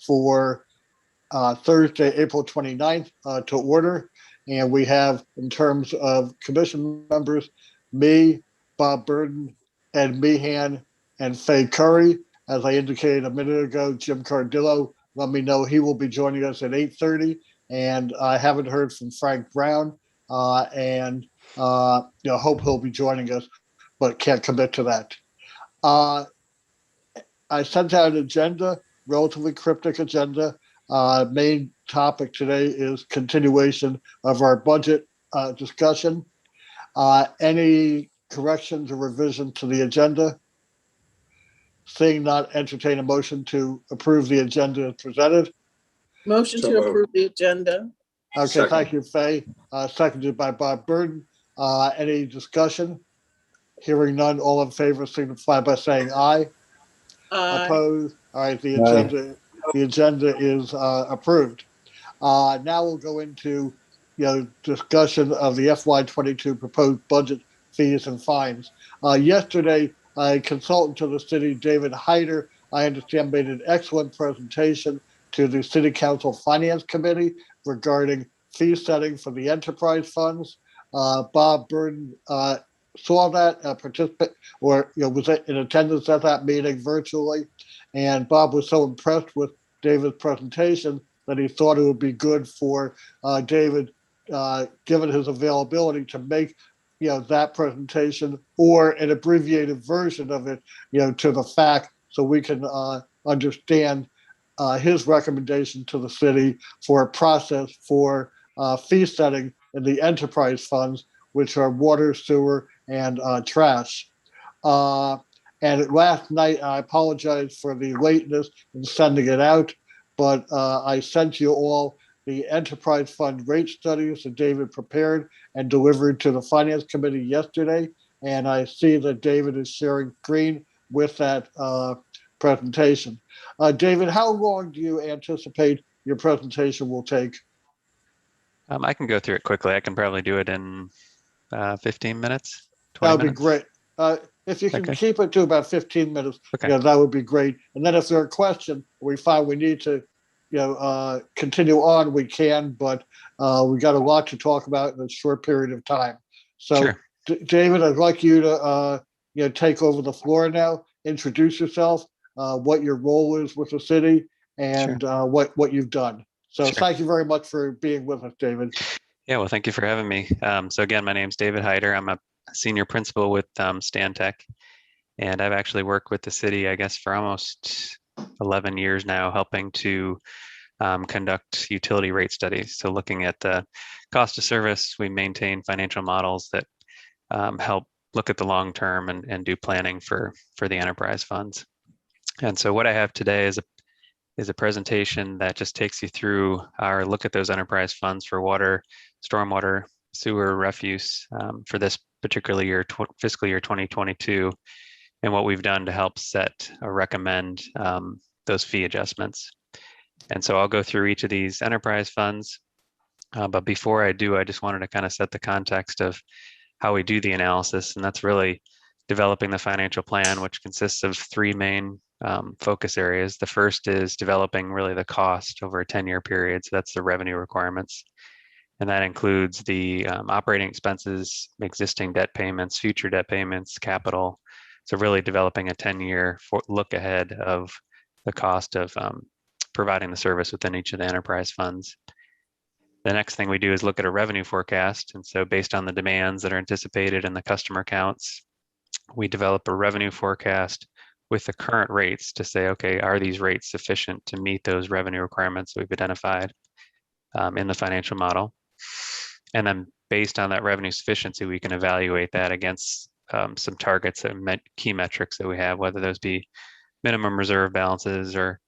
for Thursday, April 29th to order. And we have, in terms of commission members, me, Bob Burden, Ed Meehan, and Faye Curry. As I indicated a minute ago, Jim Cardillo let me know he will be joining us at 8:30. And I haven't heard from Frank Brown, and hope he'll be joining us, but can't commit to that. I sent out an agenda, relatively cryptic agenda. Main topic today is continuation of our budget discussion. Any corrections or revision to the agenda? Seeing not, entertain a motion to approve the agenda as presented. Motion to approve the agenda. Okay, Second. Thank you, Faye. Seconded by Bob Burden. Any discussion? Hearing none, all in favor signify by saying aye. Opposed? All right, the agenda is approved. Now we'll go into discussion of the FY22 proposed budget, fees and fines. Yesterday, a consultant to the city, David Hyder, I understand, made an excellent presentation to the City Council Finance Committee regarding fee setting for the enterprise funds. Bob Burden saw that, participate, or was in attendance at that meeting virtually, and Bob was so impressed with David's presentation that he thought it would be good for David, given his availability, to make that presentation or an abbreviated version of it, to the fact, so we can understand his recommendation to the city for a process for fee setting in the enterprise funds, which are water, sewer, and trash. And last night, I apologize for the lateness in sending it out, but I sent you all the enterprise fund rate studies that David prepared and delivered to the Finance Committee yesterday. And I see that David is sharing screen with that presentation. David, how long do you anticipate your presentation will take? I can go through it quickly. I can probably do it in 15 minutes, 20 That would minutes. be great. If you can keep it to about 15 minutes, Okay. that would be great. And then if there are questions, we find we need to continue on, we can, but we got a lot to talk about in a short period of time. So, Sure. David, I'd like you to take over the floor now. Introduce yourself, what your role is with the city, and what you've done. So, Thank you very much for being with us, David. Yeah, well, thank you for having me. So again, my name's David Hyder. I'm a senior principal with Stantec, and I've actually worked with the city, I guess, for almost 11 years now, helping to conduct utility rate studies. So looking at the cost of service, we maintain financial models that help look at the long term and do planning for the enterprise funds. And so what I have today is a presentation that just takes you through our look at those enterprise funds for water, stormwater, sewer, refuse for this particular year, fiscal year 2022, and what we've done to help set or recommend those fee adjustments. And so I'll go through each of these enterprise funds. But before I do, I just wanted to kind of set the context of how we do the analysis. And that's really developing the financial plan, which consists of three main focus areas. The first is developing really the cost over a 10-year period. So that's the revenue requirements. And that includes the operating expenses, existing debt payments, future debt payments, capital. So really developing a 10-year look ahead of the cost of providing the service within each of the enterprise funds. The next thing we do is look at a revenue forecast. And so based on the demands that are anticipated and the customer counts, we develop a revenue forecast with the current rates to say, okay, are these rates sufficient to meet those revenue requirements we've identified in the financial model? And then based on that revenue sufficiency, we can evaluate that against some targets and key metrics that we have, whether those be minimum reserve balances or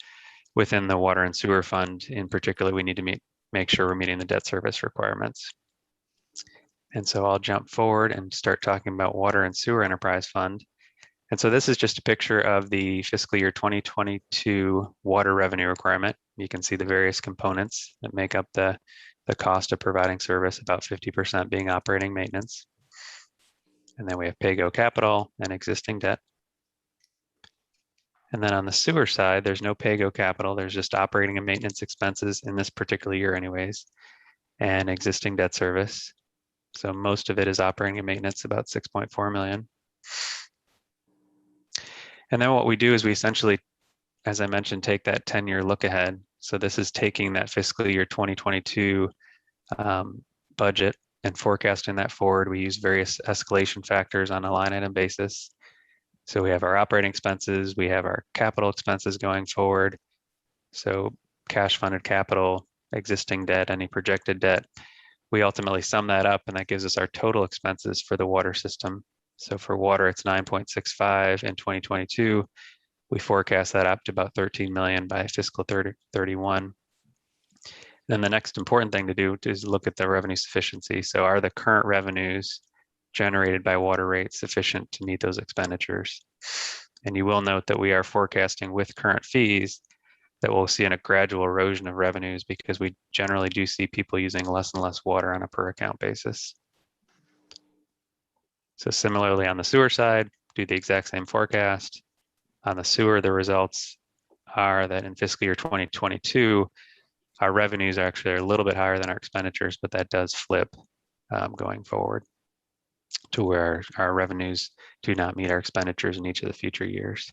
within the water and sewer fund in particular, we need to make sure we're meeting the debt service requirements. And so I'll jump forward and start talking about water and sewer enterprise fund. And so this is just a picture of the fiscal year 2022 water revenue requirement. You can see the various components that make up the cost of providing service, about 50% being operating maintenance. And then we have pay-go capital and existing debt. And then on the sewer side, there's no pay-go capital. There's just operating and maintenance expenses in this particular year anyways, and existing debt service. So most of it is operating and maintenance, about 6.4 million. And then what we do is we essentially, as I mentioned, take that 10-year look ahead. So this is taking that fiscal year 2022 budget and forecasting that forward. We use various escalation factors on a line item basis. So we have our operating expenses, we have our capital expenses going forward. So cash funded capital, existing debt, any projected debt. We ultimately sum that up and that gives us our total expenses for the water system. So for water, it's 9.65 in 2022. We forecast that up to about 13 million by fiscal 31. Then the next important thing to do is look at the revenue sufficiency. So are the current revenues generated by water rates sufficient to meet those expenditures? And you will note that we are forecasting with current fees that we'll see a gradual erosion of revenues because we generally do see people using less and less water on a per account basis. So similarly on the sewer side, do the exact same forecast. On the sewer, the results are that in fiscal year 2022, our revenues are actually a little bit higher than our expenditures, but that does flip going forward to where our revenues do not meet our expenditures in each of the future years.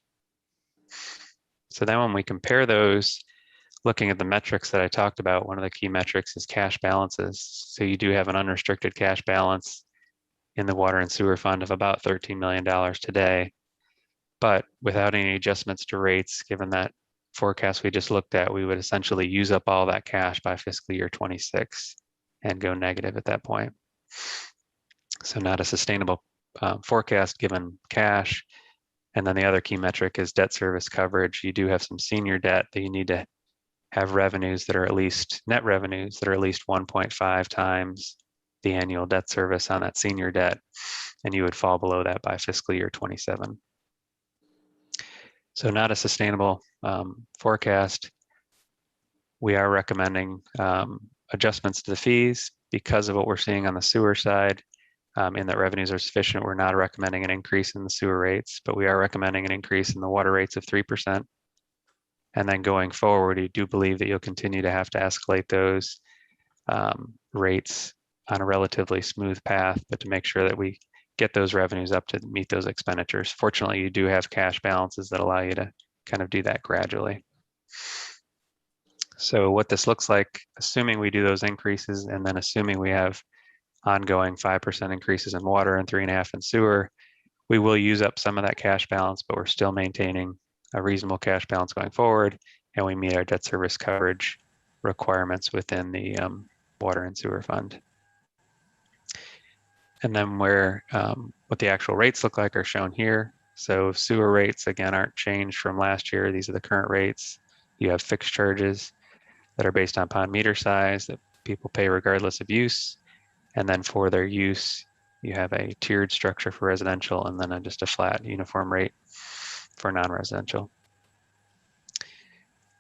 So then when we compare those, looking at the metrics that I talked about, one of the key metrics is cash balances. So you do have an unrestricted cash balance in the water and sewer fund of about $13 million today, but without any adjustments to rates, given that forecast we just looked at, we would essentially use up all that cash by fiscal year 26 and go negative at that point. So not a sustainable forecast given cash. And then the other key metric is debt service coverage. You do have some senior debt that you need to have revenues that are at least net revenues that are at least 1.5 times the annual debt service on that senior debt. And you would fall below that by fiscal year 27. So not a sustainable forecast. We are recommending adjustments to the fees because of what we're seeing on the sewer side in that revenues are sufficient. We're not recommending an increase in the sewer rates, but we are recommending an increase in the water rates of 3%. And then going forward, we do believe that you'll continue to have to escalate those rates on a relatively smooth path, but to make sure that we get those revenues up to meet those expenditures. Fortunately, you do have cash balances that allow you to kind of do that gradually. So what this looks like, assuming we do those increases and then assuming we have ongoing 5% increases in water and 3.5% in sewer, we will use up some of that cash balance, but we're still maintaining a reasonable cash balance going forward, and we meet our debt service coverage requirements within the water and sewer fund. And then what the actual rates look like are shown here. So sewer rates, again, aren't changed from last year. These are the current rates. You have fixed charges that are based upon meter size that people pay regardless of use. And then for their use, you have a tiered structure for residential and then just a flat uniform rate for non-residential.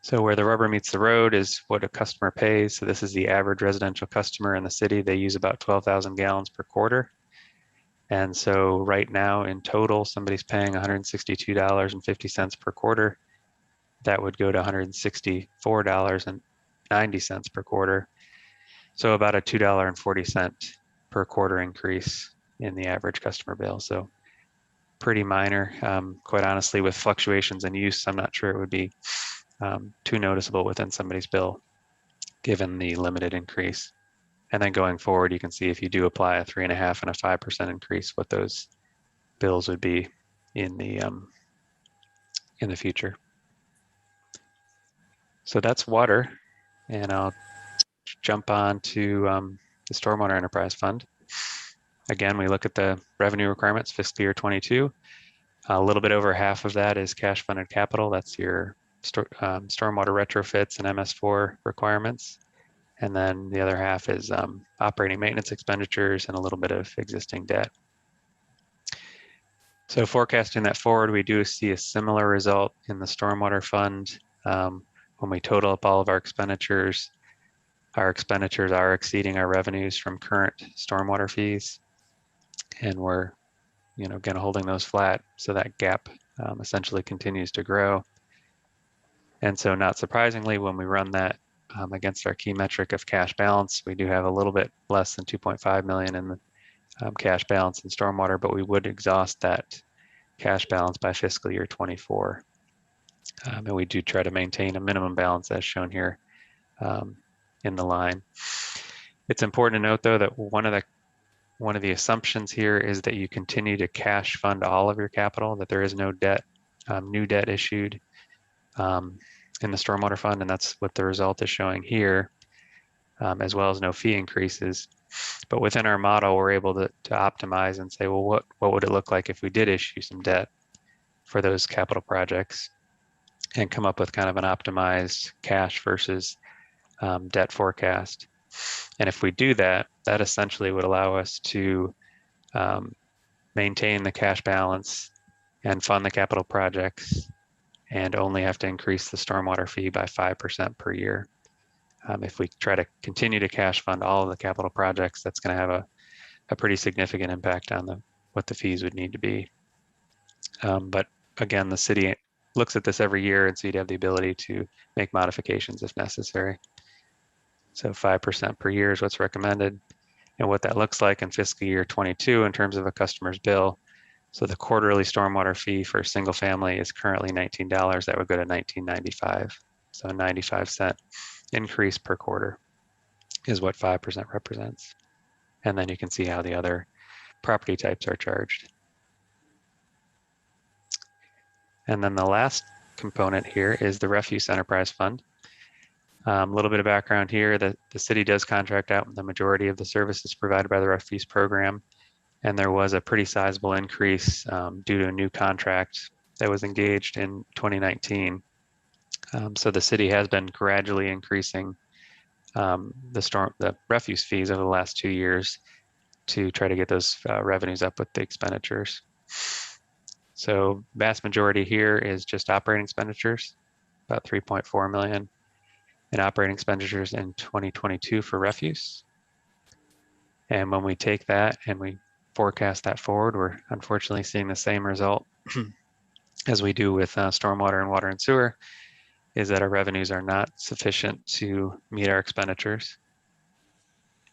So where the rubber meets the road is what a customer pays. So this is the average residential customer in the city. They use about 12,000 gallons per quarter. And so right now in total, somebody's paying $162.50 per quarter. That would go to $164.90 per quarter. So about a $2.40 per quarter increase in the average customer bill. So pretty minor. Quite honestly, with fluctuations in use, I'm not sure it would be too noticeable within somebody's bill, given the limited increase. And then going forward, you can see if you do apply a 3.5% and a 5% increase, what those bills would be in the future. So that's water, and I'll jump on to the Stormwater Enterprise Fund. Again, we look at the revenue requirements, fiscal year 22. A little bit over half of that is cash funded capital. That's your stormwater retrofits and MS4 requirements. And then the other half is operating maintenance expenditures and a little bit of existing debt. So forecasting that forward, we do see a similar result in the Stormwater Fund. When we total up all of our expenditures are exceeding our revenues from current stormwater fees. And we're, again, holding those flat. So that gap essentially continues to grow. And so not surprisingly, when we run that against our key metric of cash balance, we do have a little bit less than 2.5 million in the cash balance in stormwater, but we would exhaust that cash balance by fiscal year 24. And we do try to maintain a minimum balance as shown here in the line. It's important to note though that one of the assumptions here is that you continue to cash fund all of your capital, that there is no debt, new debt issued in the stormwater fund, and that's what the result is showing here, as well as no fee increases. But within our model, we're able to optimize and say, well, what would it look like if we did issue some debt for those capital projects, and come up with kind of an optimized cash versus debt forecast. And if we do that, that essentially would allow us to maintain the cash balance and fund the capital projects and only have to increase the stormwater fee by 5% per year. If we try to continue to cash fund all of the capital projects, that's going to have a pretty significant impact on what the fees would need to be. But again, the city looks at this every year, and so you'd have the ability to make modifications if necessary. So 5% per year is what's recommended, and what that looks like in fiscal year 22 in terms of a customer's bill. So the quarterly stormwater fee for a single family is currently $19. That would go to $19.95. So a 95-cent increase per quarter is what 5% represents. And then you can see how the other property types are charged. And then the last component here is the Refuse Enterprise Fund. A little bit of background here, the city does contract out the majority of the services provided by the refuse program. And there was a pretty sizable increase due to a new contract that was engaged in 2019. So the city has been gradually increasing the refuse fees over the last 2 years to try to get those revenues up with the expenditures. So vast majority here is just operating expenditures, about 3.4 million in operating expenditures in 2022 for refuse. And when we take that and we forecast that forward, we're unfortunately seeing the same result as we do with stormwater and water and sewer, is that our revenues are not sufficient to meet our expenditures.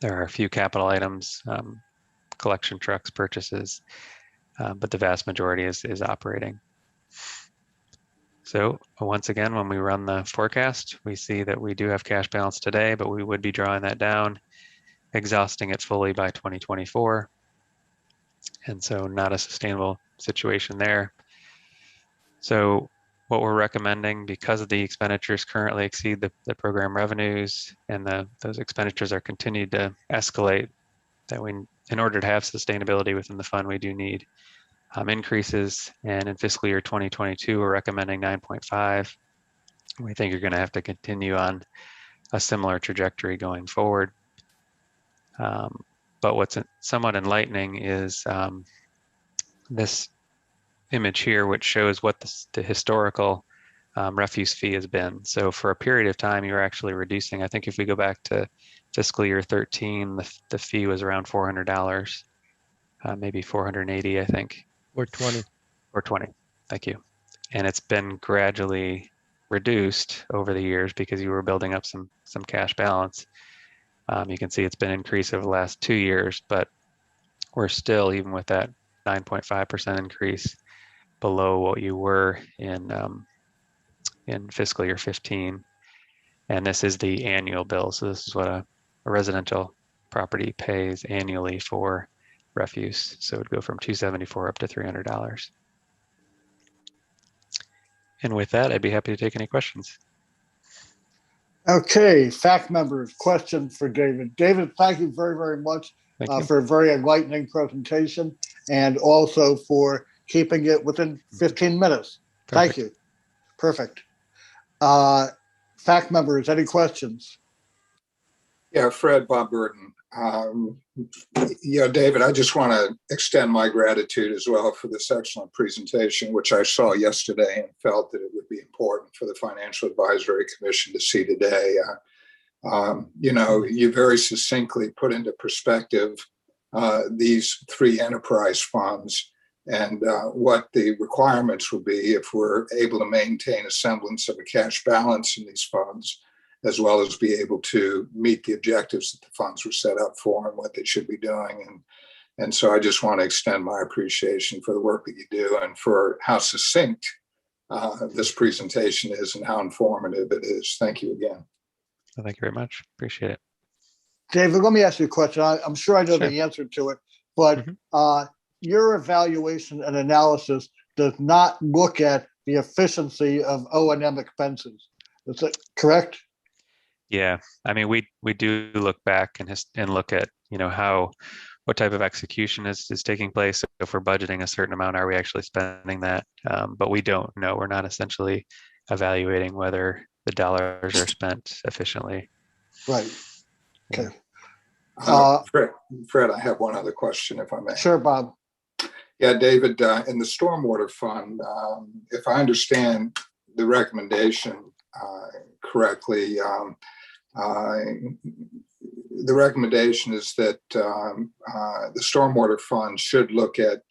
There are a few capital items, collection trucks, purchases, but the vast majority is operating. So once again, when we run the forecast, we see that we do have cash balance today, but we would be drawing that down, exhausting it fully by 2024. And so not a sustainable situation there. So what we're recommending, because of the expenditures currently exceed the program revenues, and those expenditures are continued to escalate, that in order to have sustainability within the fund, we do need increases. And in fiscal year 2022, we're recommending 9.5. We think you're going to have to continue on a similar trajectory going forward. But what's somewhat enlightening is this image here, which shows what the historical refuse fee has been. So for a period of time, you're actually reducing. I think if we go back to fiscal year 13, the fee was around $400, maybe 480, I think. Or 20. Or 20, thank you. And it's been gradually reduced over the years because you were building up some cash balance. You can see it's been increased over the last 2 years, but we're still, even with that 9.5% increase, below what you were in fiscal year 15. And this is the annual bill. So this is what a residential property pays annually for refuse. So it would go from $274 up to $300. And with that, I'd be happy to take any questions. Okay, fact members, question for David. David, thank you very, very much for a very enlightening presentation, and also for keeping it within 15 minutes. Perfect. Thank you. Perfect. Fact members, any questions? Yeah, Fred, Bob Burton. David, I just want to extend my gratitude as well for this excellent presentation, which I saw yesterday and felt that it would be important for the Financial Advisory Commission to see today. You very succinctly put into perspective these three enterprise funds and what the requirements will be if we're able to maintain a semblance of a cash balance in these funds, as well as be able to meet the objectives that the funds were set up for and what they should be doing. And so I just want to extend my appreciation for the work that you do and for how succinct this presentation is and how informative it is. Thank you again. Well, thank you very much. Appreciate it. David, let me ask you a question. I'm sure I know Sure. the answer to it, but your evaluation and analysis does not look at the efficiency of O&M expenses. Is that correct? Yeah, I mean, we do look back and look at, what type of execution is taking place. If we're budgeting a certain amount, are we actually spending that? But we don't know. We're not essentially evaluating whether the dollars are spent efficiently. Right. Okay. Fred, I have one other question, if I may. Sure, Bob. Yeah, David, in the Stormwater Fund, if I understand the recommendation correctly, the recommendation is that the Stormwater Fund should look at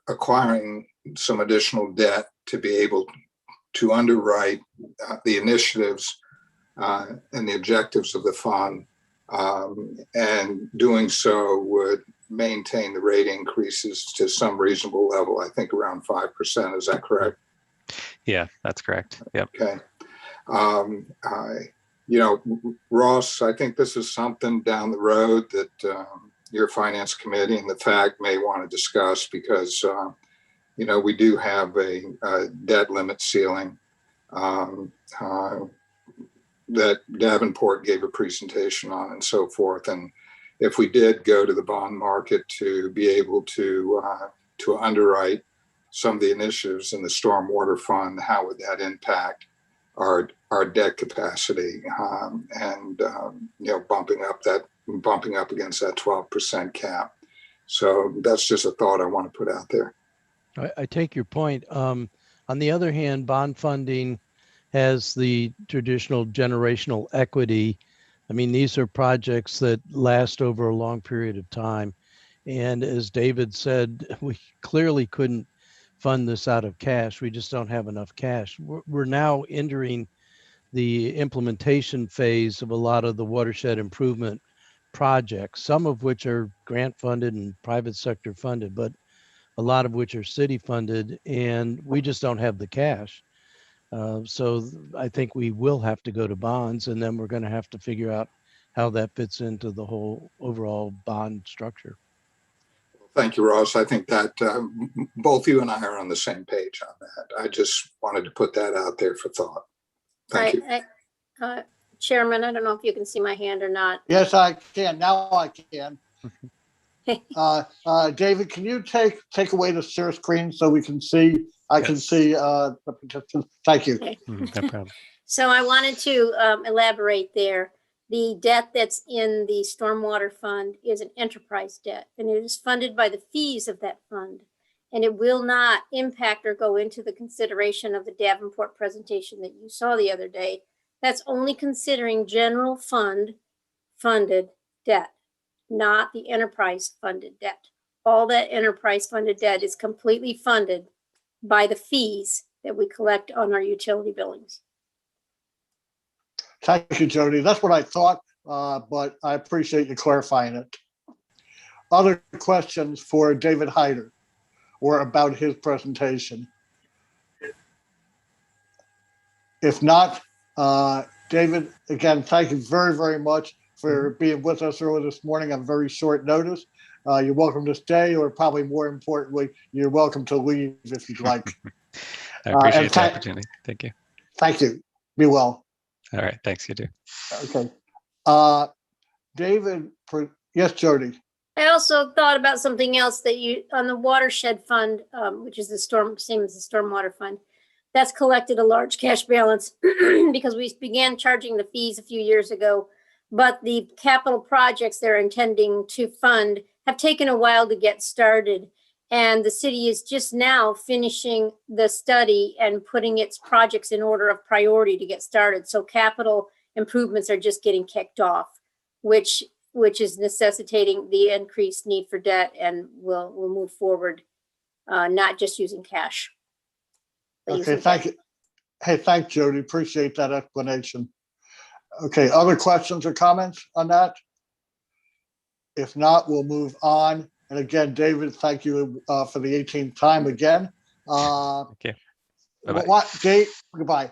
acquiring some additional debt to be able to underwrite the initiatives and the objectives of the fund, and doing so would maintain the rate increases to some reasonable level, I think around 5%. Is that correct? Yeah, that's correct. Yep. Okay. Ross, I think this is something down the road that your finance committee and the FAC may want to discuss, because, we do have a debt limit ceiling that Davenport gave a presentation on and so forth. And if we did go to the bond market to be able to underwrite some of the initiatives in the Stormwater Fund, how would that impact our debt capacity, and bumping up against that 12% cap? So that's just a thought I want to put out there. I take your point. On the other hand, bond funding has the traditional generational equity. I mean, these are projects that last over a long period of time. And as David said, we clearly couldn't fund this out of cash. We just don't have enough cash. We're now entering the implementation phase of a lot of the watershed improvement projects, some of which are grant funded and private sector funded, but a lot of which are city funded, and we just don't have the cash. So I think we will have to go to bonds, and then we're going to have to figure out how that fits into the whole overall bond structure. Thank you, Ross. I think that both you and I are on the same page on that. I just wanted to put that out there for thought. Thank you. Chairman, I don't know if you can see my hand or not. Yes, I can. Now I can. David, can you take away the share screen so we can see? I can see the participants. Thank you. Okay. No problem. So I wanted to elaborate there. The debt that's in the Stormwater Fund is an enterprise debt, and it is funded by the fees of that fund. And it will not impact or go into the consideration of the Davenport presentation that you saw the other day. That's only considering general fund funded debt, not the enterprise funded debt. All that enterprise funded debt is completely funded by the fees that we collect on our utility billings. Thank you, Jody. That's what I thought, but I appreciate you clarifying it. Other questions for David Hyder or about his presentation? If not, David, again, thank you very, very much for being with us early this morning on very short notice. You're welcome to stay, or probably more importantly, you're welcome to leave if you'd like. I appreciate the opportunity. Thank you. Thank you. Be well. All right. Thanks. You too. Okay. David, yes, Jody. I also thought about something else that on the Watershed Fund, which is same as the Stormwater Fund, that's collected a large cash balance because we began charging the fees a few years ago, but the capital projects they're intending to fund have taken a while to get started. And the city is just now finishing the study and putting its projects in order of priority to get started. So capital improvements are just getting kicked off, which which is necessitating the increased need for debt, and we'll move forward, not just using cash. but Okay, using thank debt. you. Hey, thanks, Jody. Appreciate that explanation. Okay, other questions or comments on that? If not, we'll move on. And again, David, thank you for the 18th time again. Thank you. Bye-bye. Goodbye.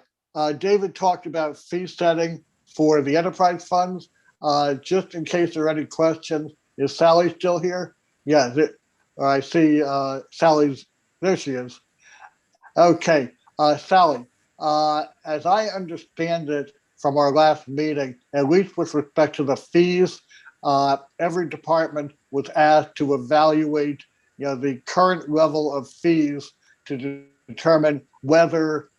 David talked about fee setting for the enterprise funds. Just in case there are any questions, is Sally still here? Yeah, I see Sally's, there she is. Okay, Sally, as I understand it from our last meeting, at least with respect to the fees, every department was asked to evaluate, the current level of fees to determine whether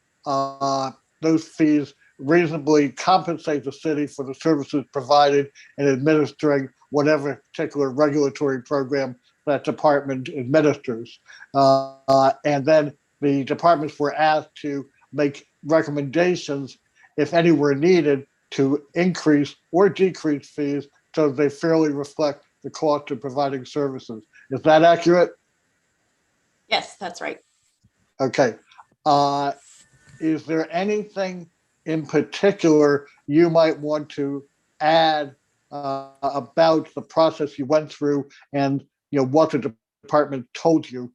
those fees reasonably compensate the city for the services provided in administering whatever particular regulatory program that department administers. And then the departments were asked to make recommendations, if any were needed, to increase or decrease fees so they fairly reflect the cost of providing services. Is that accurate? Yes, that's right. Okay. Is there anything in particular you might want to add about the process you went through and what the department told you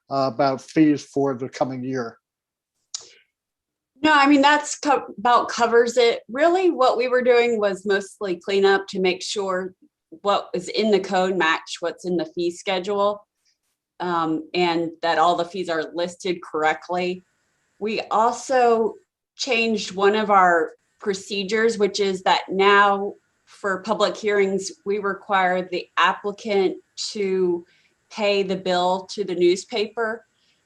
about fees for the coming year? No, I mean, that's about covers it. Really, what we were doing was mostly cleanup to make sure what was in the code match what's in the fee schedule, and that all the fees are listed correctly. We also changed one of our procedures, which is that now for public hearings, we require the applicant to pay the bill to the newspaper.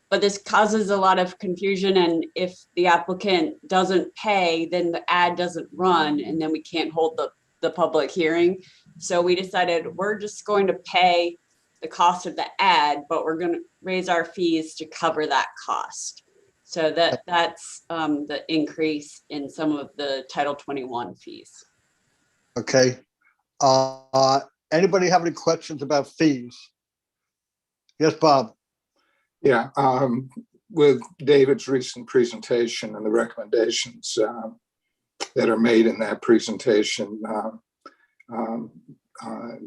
But this causes a lot of confusion, and if the applicant doesn't pay, then the ad doesn't run, and then we can't hold the public hearing. So we decided we're just going to pay the cost of the ad, but we're going to raise our fees to cover that cost. So that's the increase in some of the Title 21 fees. Okay. Anybody have any questions about fees? Yes, Bob. Yeah, with David's recent presentation and the recommendations that are made in that presentation,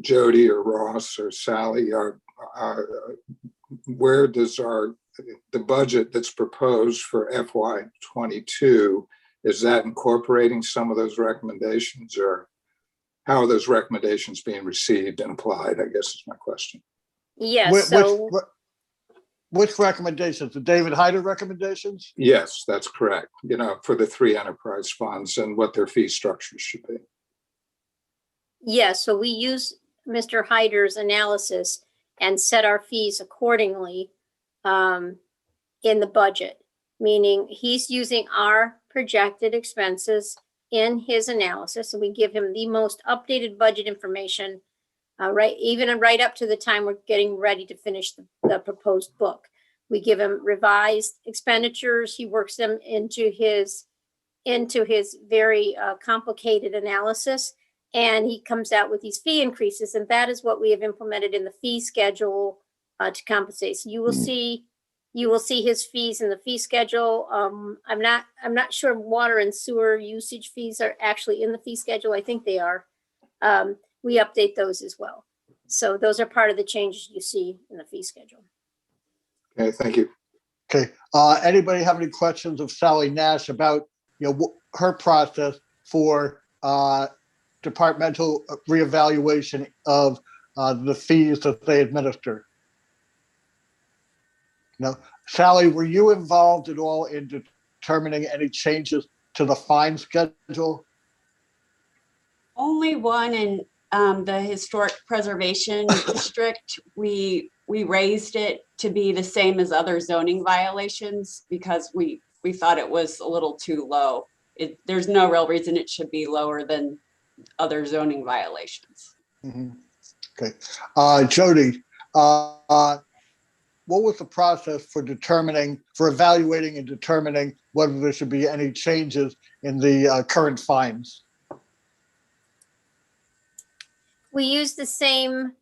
Jody or Ross or Sally, where does the budget that's proposed for FY22, is that incorporating some of those recommendations, or how are those recommendations being received and applied, I guess is my question. Yes, Which recommendations? The David Hyder recommendations? Yes, that's correct. For the 3 enterprise funds and what their fee structures should be. yes, so we use Mr. Hyder's analysis and set our fees accordingly in the budget, meaning he's using our projected expenses in his analysis, and we give him the most updated budget information, right up to the time we're getting ready to finish the proposed book. We give him revised expenditures. He works them into his very complicated analysis, and he comes out with these fee increases, and that is what we have implemented in the fee schedule to compensate. So you will see his fees in the fee schedule. I'm not sure water and sewer usage fees are actually in the fee schedule. I think they are. We update those as well. So those are part of the changes you see in the fee schedule. Okay, thank you. Okay. Anybody have any questions of Sally Nash about her process for departmental reevaluation of the fees that they administer? No. Sally, were you involved at all in determining any changes to the fine schedule? Only one in the historic preservation district. We raised it to be the same as other zoning violations because we thought it was a little too low. There's no real reason it should be lower than other zoning violations. Mm-hmm. Okay. Jody, what was the process for evaluating and determining whether there should be any changes in the current fines? We use the same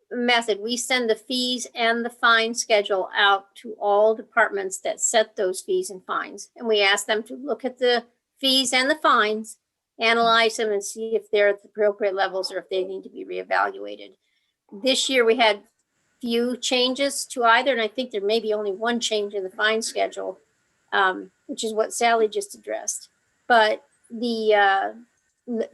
method. We send the fees and the fine schedule out to all departments that set those fees and fines. And we ask them to look at the fees and the fines, analyze them and see if they're at the appropriate levels or if they need to be reevaluated. This year we had few changes to either, and I think there may be only one change in the fine schedule, which is what Sally just addressed. But the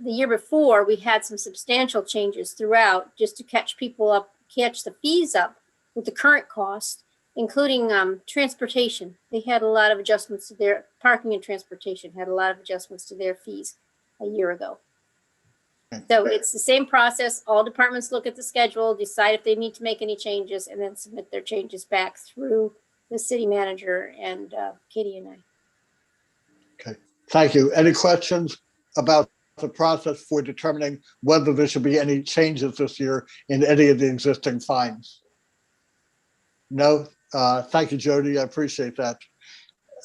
year before, we had some substantial changes throughout just to catch people up, catch the fees up with the current cost, including transportation. They had a lot of adjustments to their parking, and transportation had a lot of adjustments to their fees a year ago. So it's the same process. All departments look at the schedule, decide if they need to make any changes, and then submit their changes back through the city manager and Katie and I. Okay, thank you. Any questions about the process for determining whether there should be any changes this year in any of the existing fines? No? Thank you, Jody. I appreciate that.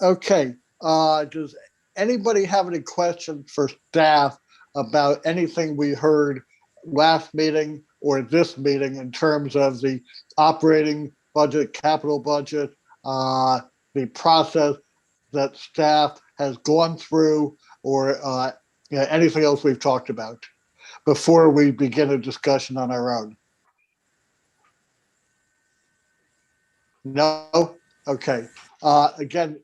Okay, does anybody have any questions for staff about anything we heard last meeting or this meeting in terms of the operating budget, capital budget, the process that staff has gone through, or anything else we've talked about before we begin a discussion on our own? No? Okay. Again,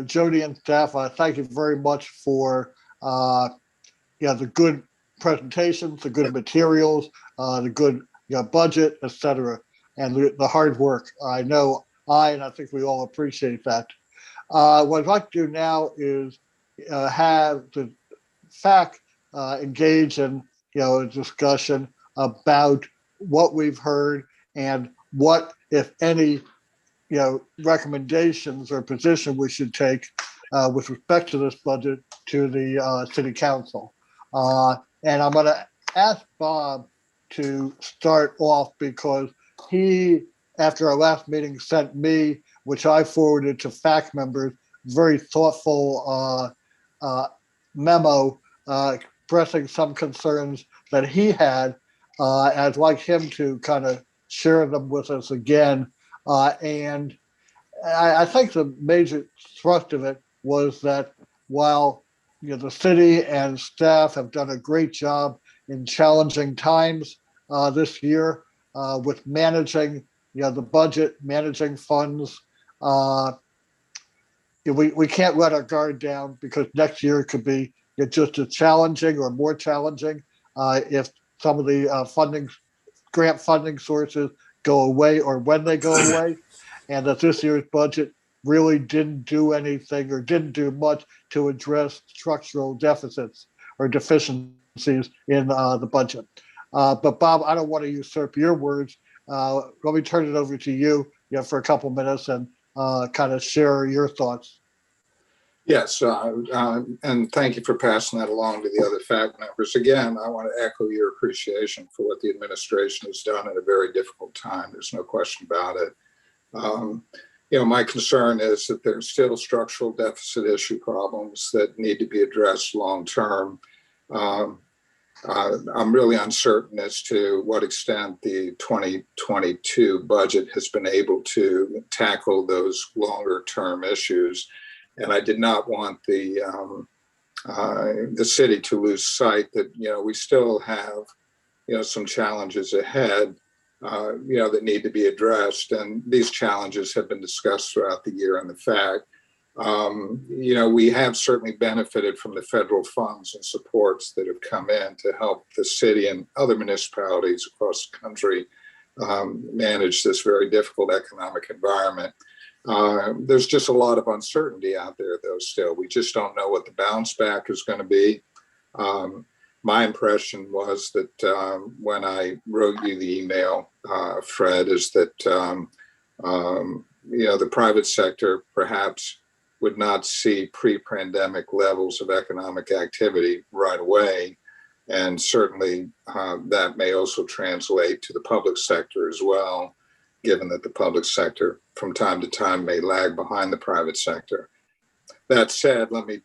Jody and staff, thank you very much for the good presentations, the good materials, the good budget, etc., and the hard work. I know and I think we all appreciate that. What I'd like to do now is have the FAC engage in a discussion about what we've heard and what, if any, recommendations or position we should take with respect to this budget to the city council. And I'm going to ask Bob to start off because he, after our last meeting, sent me, which I forwarded to FAC members, very thoughtful memo expressing some concerns that he had. I'd like him to kind of share them with us again. And I think the major thrust of it was that while the city and staff have done a great job in challenging times this year with managing the budget, managing funds, we can't let our guard down because next year could be just as challenging or more challenging if some of the grant funding sources go away or when they go away, and that this year's budget really didn't do anything or didn't do much to address structural deficits or deficiencies in the budget. But Bob, I don't want to usurp your words. Let me turn it over to you for a couple minutes and kind of share your thoughts. Yes, and thank you for passing that along to the other FAC members. Again, I want to echo your appreciation for what the administration has done at a very difficult time. There's no question about it. My concern is that there's still structural deficit issue problems that need to be addressed long term. I'm really uncertain as to what extent the 2022 budget has been able to tackle those longer term issues. And I did not want the city to lose sight that, we still have, some challenges ahead, that need to be addressed. And these challenges have been discussed throughout the year in the FAC. We have certainly benefited from the federal funds and supports that have come in to help the city and other municipalities across the country manage this very difficult economic environment. There's just a lot of uncertainty out there, though, still. We just don't know what the bounce back is going to be. My impression was that when I wrote you the email, Fred, is that, the private sector perhaps would not see pre-pandemic levels of economic activity right away. And certainly that may also translate to the public sector as well, given that the public sector from time to time may lag behind the private sector. That said, let me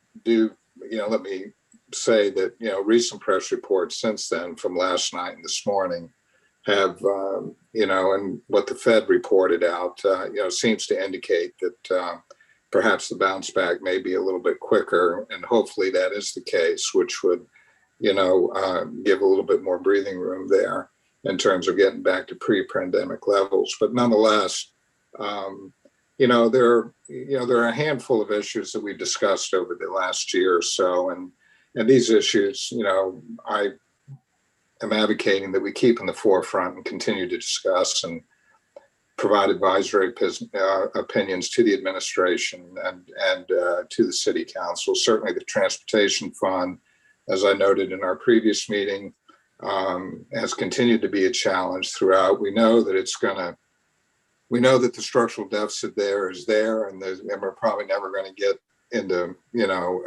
say that, recent press reports since then from last night and this morning have, and what the Fed reported out, seems to indicate that perhaps the bounce back may be a little bit quicker, and hopefully that is the case, which would, give a little bit more breathing room there in terms of getting back to pre-pandemic levels. But nonetheless, there are a handful of issues that we discussed over the last year or so, and these issues, I am advocating that we keep in the forefront and continue to discuss and provide advisory opinions to the administration and to the city council. Certainly the transportation fund, as I noted in our previous meeting, has continued to be a challenge throughout. We know that the structural deficit is there, and we're probably never going to get into,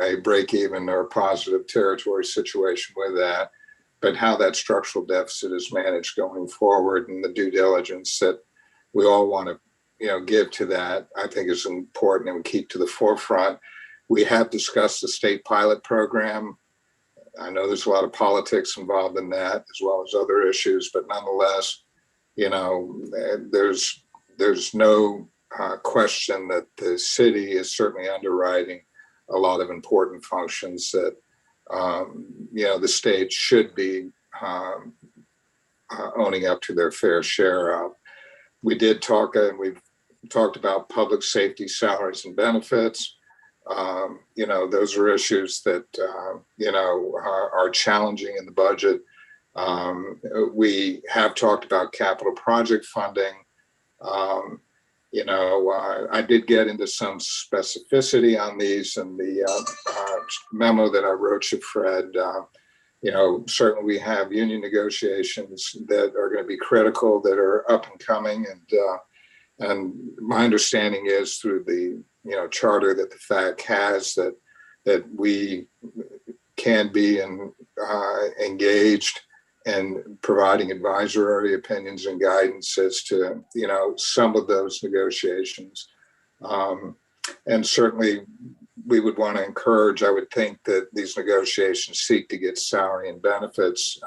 a break even or positive territory situation with that. But how that structural deficit is managed going forward, and the due diligence that we all want to, give to that, I think is important, and we keep to the forefront. We have discussed the state pilot program. I know there's a lot of politics involved in that, as well as other issues, but nonetheless, there's no question that the city is certainly underwriting a lot of important functions that, the state should be owning up to their fair share of. We did talk, and we've talked about public safety salaries and benefits. Those are issues that, are challenging in the budget. We have talked about capital project funding. I did get into some specificity on these in the memo that I wrote you, Fred. Certainly we have union negotiations that are going to be critical, that are up and coming, and my understanding is through the charter that the FAC has that we can be engaged in providing advisory opinions and guidance as to some of those negotiations, and certainly we would want to encourage. I would think that these negotiations seek to get salary and benefits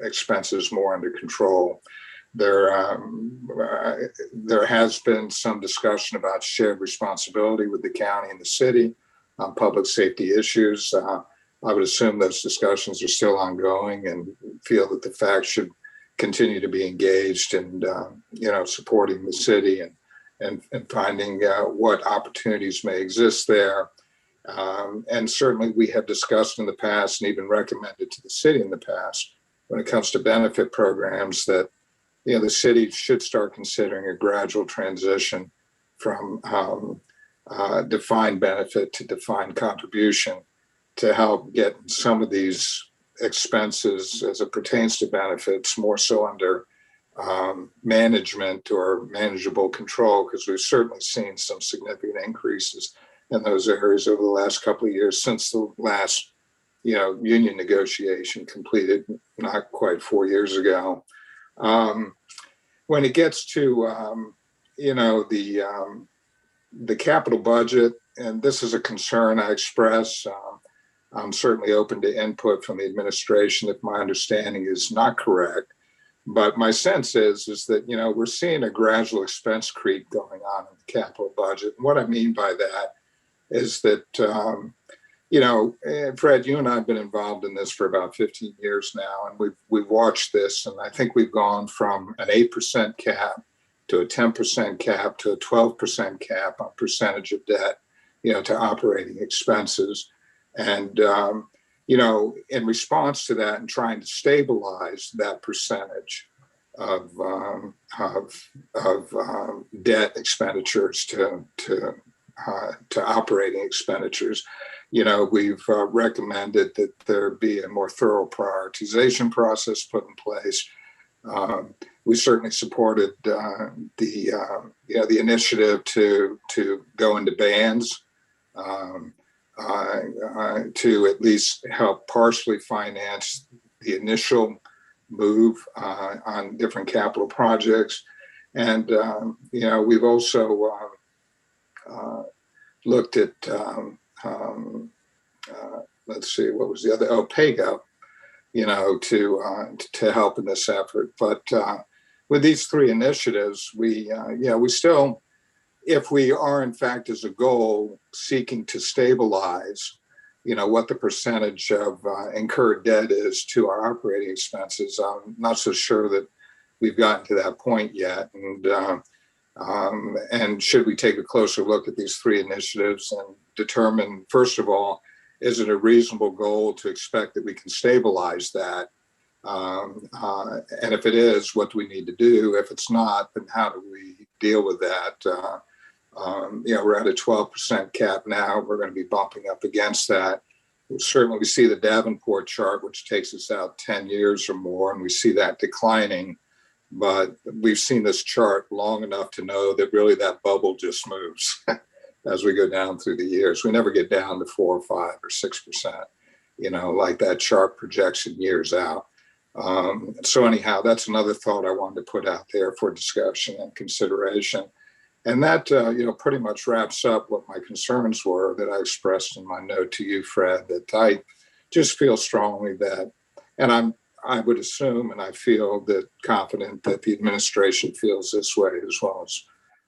expenses more under control. There has been some discussion about shared responsibility with the county and the city on public safety issues. I would assume those discussions are still ongoing, and feel that the FAC should continue to be engaged and supporting the city and finding what opportunities may exist there. And certainly we have discussed in the past and even recommended to the city in the past, when it comes to benefit programs, that the city should start considering a gradual transition from defined benefit to defined contribution, to help get some of these expenses as it pertains to benefits more so under management or manageable control, because we've certainly seen some significant increases in those areas over the last couple of years since the last union negotiation completed not quite 4 years ago. When it gets to the capital budget, and this is a concern I express, I'm certainly open to input from the administration if my understanding is not correct. But my sense is that, we're seeing a gradual expense creep going on in the capital budget. And what I mean by that is that, Fred, you and I have been involved in this for about 15 years now, and we've watched this, and I think we've gone from an 8% cap to a 10% cap to a 12% cap on percentage of debt, to operating expenses. And, in response to that and trying to stabilize that percentage of debt expenditures to operating expenditures, we've recommended that there be a more thorough prioritization process put in place. We certainly supported the initiative to go into bands, to at least help partially finance the initial move on different capital projects. And, we've also looked at, let's see, what was the other? PAYGO, to help in this effort. But with these three initiatives, we still, if we are in fact as a goal seeking to stabilize, what the percentage of incurred debt is to our operating expenses, I'm not so sure that we've gotten to that point yet. And should we take a closer look at these three initiatives and determine, first of all, is it a reasonable goal to expect that we can stabilize that? And if it is, what do we need to do? If it's not, then how do we deal with that? We're at a 12% cap now. We're going to be bumping up against that. Certainly, we see the Davenport chart, which takes us out 10 years or more, and we see that declining. But we've seen this chart long enough to know that really that bubble just moves as we go down through the years. We never get down to 4 or 5 or 6%, like that chart projects in years out. So anyhow, that's another thought I wanted to put out there for discussion and consideration. And that, pretty much wraps up what my concerns were that I expressed in my note to you, Fred, that I just feel strongly that, and I would assume, and I feel that confident that the administration feels this way, as well as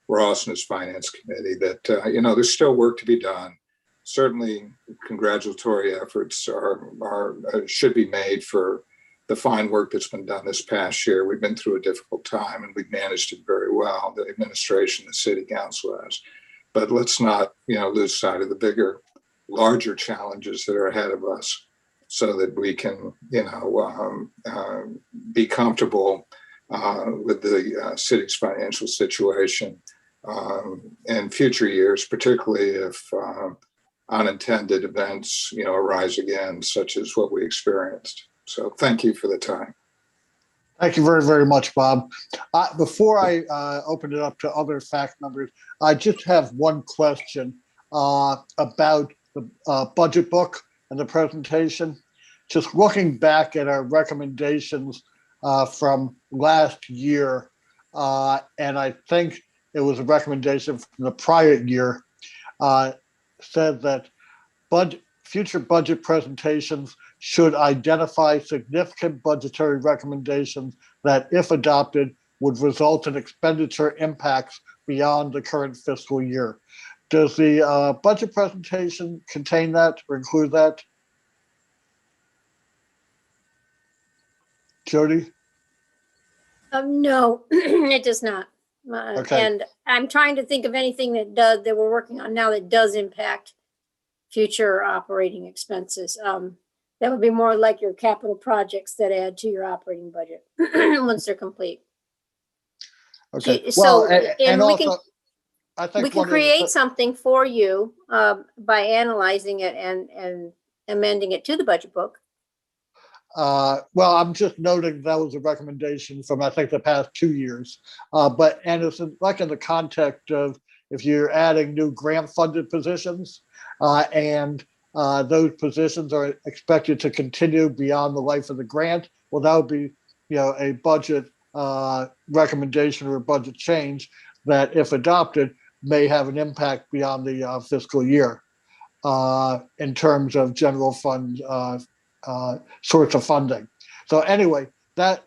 Ross and his finance committee, that, there's still work to be done. Certainly congratulatory efforts should be made for the fine work that's been done this past year. We've been through a difficult time and we've managed it very well, the administration, the city council has. But let's not, lose sight of the larger challenges that are ahead of us so that we can, be comfortable with the city's financial situation in future years, particularly if unintended events, arise again, such as what we experienced. So thank you for the time. Thank you very, very much, Bob. Before I open it up to other fact members, I just have one question about the budget book and the presentation. Just looking back at our recommendations from last year, and I think it was a recommendation from the prior year, said that future budget presentations should identify significant budgetary recommendations that, if adopted, would result in expenditure impacts beyond the current fiscal year. Does the budget presentation contain that or include that? Jody? No, it does not. Okay. And I'm trying to think of anything that we're working on now that does impact future operating expenses. That would be more like your capital projects that add to your operating budget once they're complete. Okay. So, and we also, I think can create something for you by analyzing it and amending it to the budget book. Well, I'm just noting that was a recommendation from, I think, the past 2 years. And it's like in the context of if you're adding new grant-funded positions and those positions are expected to continue beyond the life of the grant, well, that would be, a budget recommendation or a budget change that, if adopted, may have an impact beyond the fiscal year in terms of general fund sorts of funding. So anyway, that,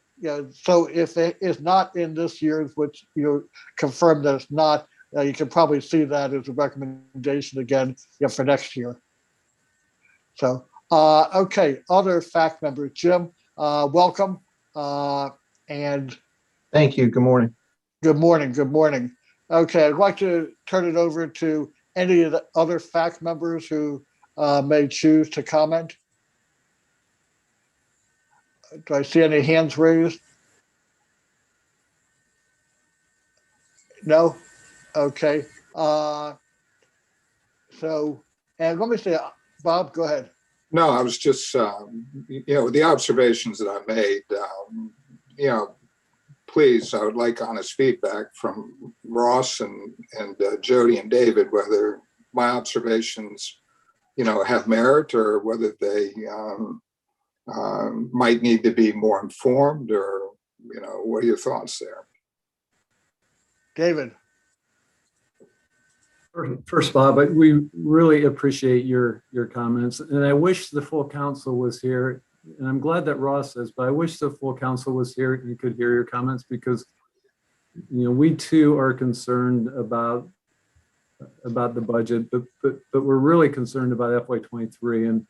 so if it is not in this year's, which you confirmed that it's not, you can probably see that as a recommendation again for next year. So, okay, other fact members. Jim, welcome. And thank you. Good morning. Good morning. Good morning. Okay, I'd like to turn it over to any of the other fact members who may choose to comment. Do I see any hands raised? No? Okay. So, and let me say, Bob, go ahead. No, I was just, the observations that I made, please, I would like honest feedback from Ross and Jody and David, whether my observations, have merit or whether they might need to be more informed, or, what are your thoughts there? David. First, Bob, we really appreciate your comments, and I wish the full council was here. And I'm glad that Ross is, but I wish the full council was here and you could hear your comments, because we too are concerned about the budget, but we're really concerned about FY23. And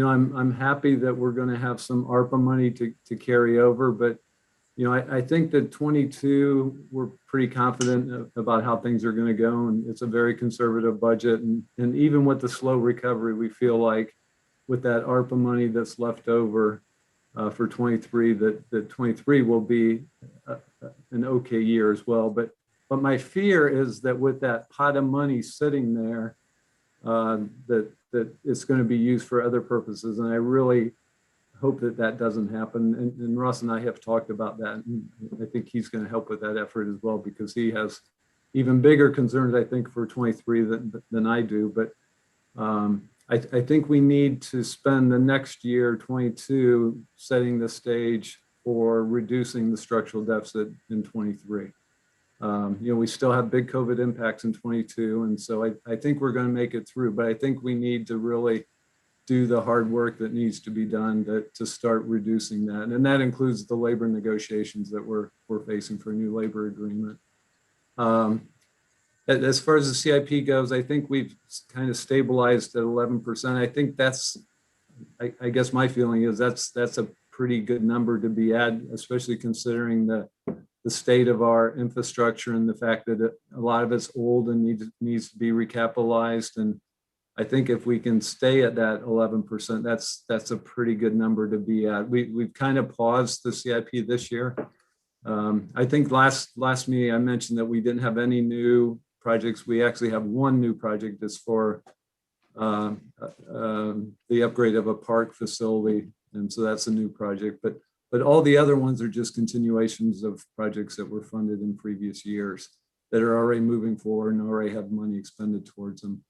I'm happy that we're going to have some ARPA money to carry over, but I think that 22 we're pretty confident about how things are going to go, and it's a very conservative budget. And even with the slow recovery, we feel like with that ARPA money that's left over for 23, that 23 will be an okay year as well. But my fear is that with that pot of money sitting there, that it's going to be used for other purposes. And I really hope that doesn't happen. And Ross and I have talked about that. And I think he's going to help with that effort as well, because he has even bigger concerns, I think, for 23 than I do. But I think we need to spend the next year, 22, setting the stage for reducing the structural deficit in 23. We still have big COVID impacts in 22. And so I think we're going to make it through, but I think we need to really do the hard work that needs to be done to start reducing that. And that includes the labor negotiations that we're facing for a new labor agreement. As far as the CIP goes, I think we've kind of stabilized at 11%. I think that's, I guess my feeling is that's a pretty good number to be at, especially considering the state of our infrastructure and the fact that a lot of it's old and needs to be recapitalized. And I think if we can stay at that 11%, that's a pretty good number to be at. We've kind of paused the CIP this year. I think last meeting I mentioned that we didn't have any new projects. We actually have one new project that's for the upgrade of a park facility, and so that's a new project. But all the other ones are just continuations of projects that were funded in previous years that are already moving forward and already have money expended towards them.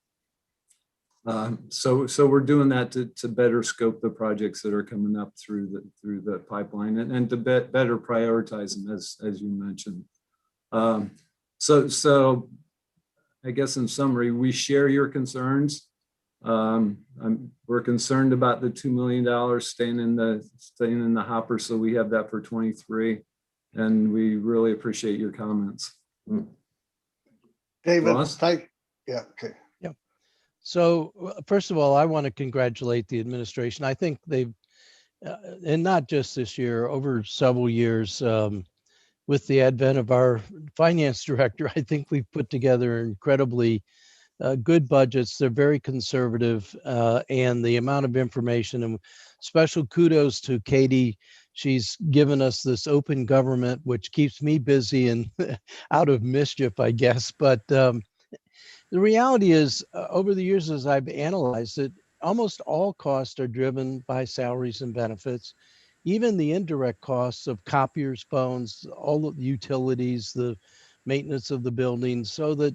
So we're doing that to better scope the projects that are coming up through the pipeline and to better prioritize them, as you mentioned. So I guess in summary, we share your concerns. We're concerned about the $2 million staying in the hopper, so we have that for 23, and we really appreciate your comments. David, Ross? Yeah, okay. So first of all, I want to congratulate the administration. I think they've, and not just this year, over several years, with the advent of our finance director, I think we've put together incredibly good budgets. They're very conservative, and the amount of information, and special kudos to Katie. She's given us this open government, which keeps me busy and out of mischief, I guess. But the reality is, over the years, as I've analyzed it, almost all costs are driven by salaries and benefits, even the indirect costs of copiers, phones, all of the utilities, the maintenance of the buildings, so that